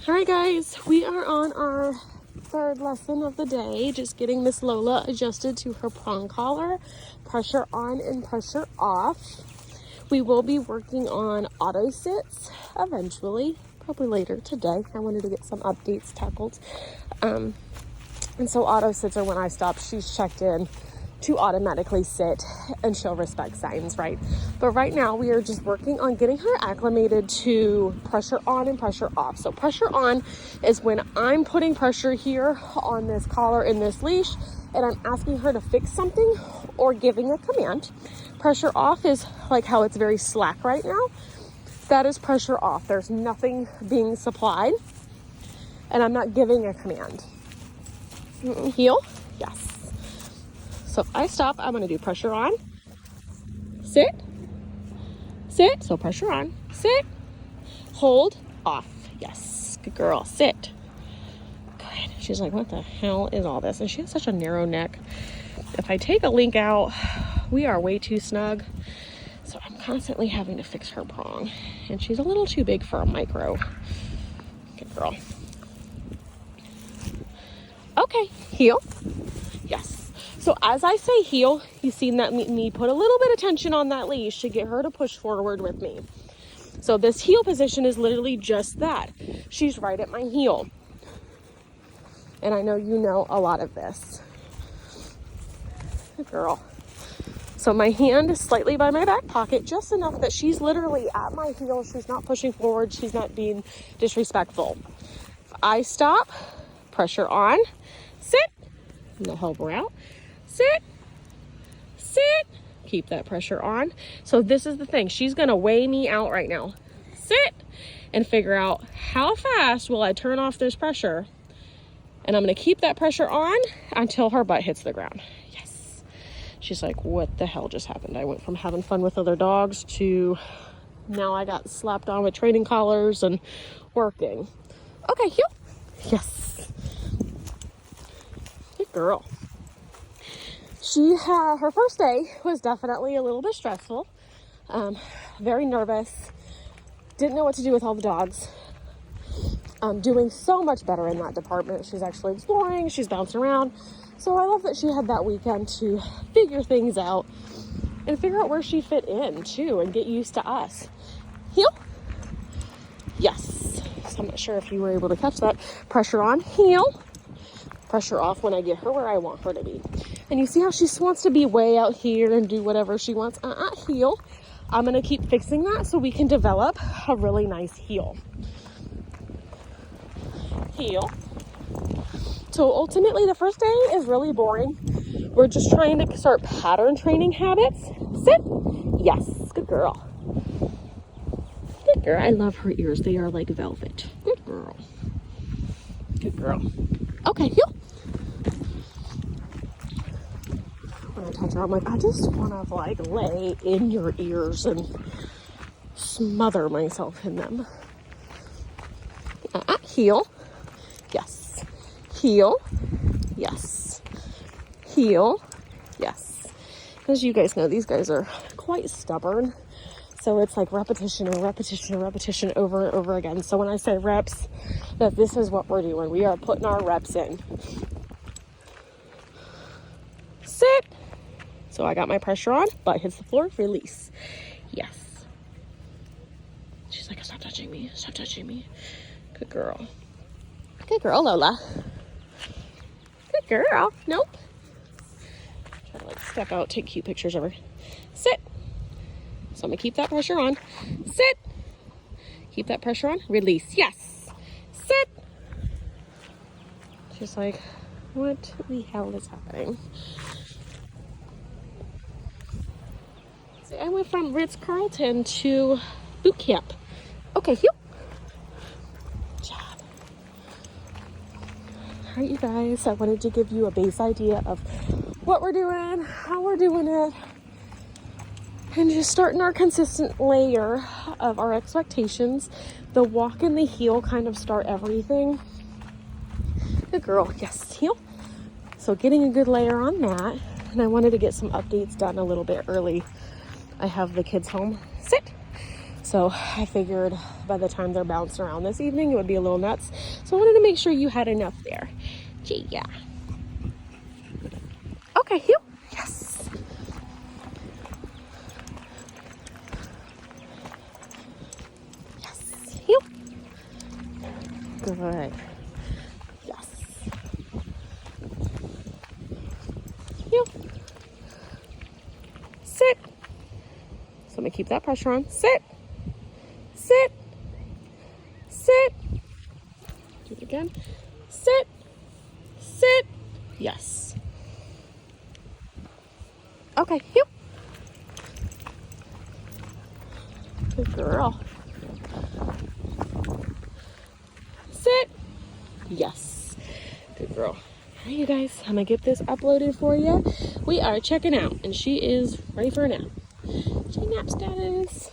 All right, guys, we are on our third lesson of the day, just getting Miss Lola adjusted to her prong collar, pressure on and pressure off. We will be working on auto sits eventually, probably later today. I wanted to get some updates tackled. And so auto sits are when I stop, she's checked in to automatically sit and she'll respect signs, right? But right now we are just working on getting her acclimated to pressure on and pressure off. So pressure on is when I'm putting pressure here on this collar and this leash and I'm asking her to fix something or giving a command. Pressure off is like how it's very slack right now. That is pressure off. There's nothing being supplied and I'm not giving a command. Heel? Yes. So if I stop, I'm going to do pressure on, sit, sit. So pressure on, sit, hold, off. Yes, good girl, sit. Good. She's like, what the hell is all this? And she has such a narrow neck. If I take a link out, we are way too snug. So I'm constantly having to fix her prong. And she's a little too big for a micro. Good girl. Okay, heel. Yes. So as I say heel, you've seen that me put a little bit of tension on that leash to get her to push forward with me. So this heel position is literally just that. She's right at my heel. And I know you know a lot of this. Good girl. So my hand is slightly by my back pocket, just enough that she's literally at my heel. She's not pushing forward. She's not being disrespectful. If I stop, pressure on, sit, and I'll help her out. Sit, sit, keep that pressure on. So this is the thing. She's going to weigh me out right now. Sit and figure out how fast will I turn off this pressure. And I'm going to keep that pressure on until her butt hits the ground. Yes. She's like, what the hell just happened? I went from having fun with other dogs to now I got slapped on with training collars and working. Okay, heel. Yes. Good girl. Her first day was definitely a little bit stressful, very nervous, didn't know what to do with all the dogs. Doing so much better in that department. She's actually exploring, she's bouncing around. So I love that she had that weekend to figure things out and figure out where she fit in too and get used to us. Heel. Yes. So I'm not sure if you were able to catch that. Pressure on, heel. Pressure off when I get her where I want her to be. And you see how she wants to be way out here and do whatever she wants. Heel. I'm going to keep fixing that so we can develop a really nice heel. Heel. So ultimately the first day is really boring. We're just trying to start pattern training habits. Sit. Yes. Good girl. Good girl. I love her ears. They are like velvet. Good girl. Good girl. Okay, heel. When I touch her, I'm like, I just want to like lay in your ears and smother myself in them. Heel. Yes. Heel. Yes. Heel. Yes. As you guys know, these guys are quite stubborn. So it's like repetition and repetition and repetition over and over again. So when I say reps, that this is what we're doing. We are putting our reps in. Sit. So I got my pressure on, butt hits the floor, release. Yes. She's like, stop touching me. Stop touching me. Good girl. Good girl, Lola. Good girl. Nope. Try to like step out, take cute pictures of her. Sit. So I'm gonna keep that pressure on. Sit. Keep that pressure on. Release. Yes. Sit. She's like, what the hell is happening? See, I went from Ritz-Carlton to boot camp. Okay, heel. Good job. All right, you guys, I wanted to give you a base idea of what we're doing, how we're doing it, and just starting our consistent layer of our expectations. The walk and the heel kind of start everything. Good girl. Yes, heel. So getting a good layer on that. And I wanted to get some updates done a little bit early. I have the kids home. Sit. So I figured by the time they're bouncing around this evening, it would be a little nuts. So I wanted to make sure you had enough there. Yeah. Okay, heel. Yes. Yes. Heel. Good. Yes. Heel. Sit. So I'm gonna keep that pressure on. Sit. Sit. Sit. Do it again. Sit. Sit. Yes. Okay, heel. Good girl. Sit. Yes. Good girl. All right, you guys, I'm gonna get this uploaded for you. We are checking out, and she is ready for a nap. She nap status.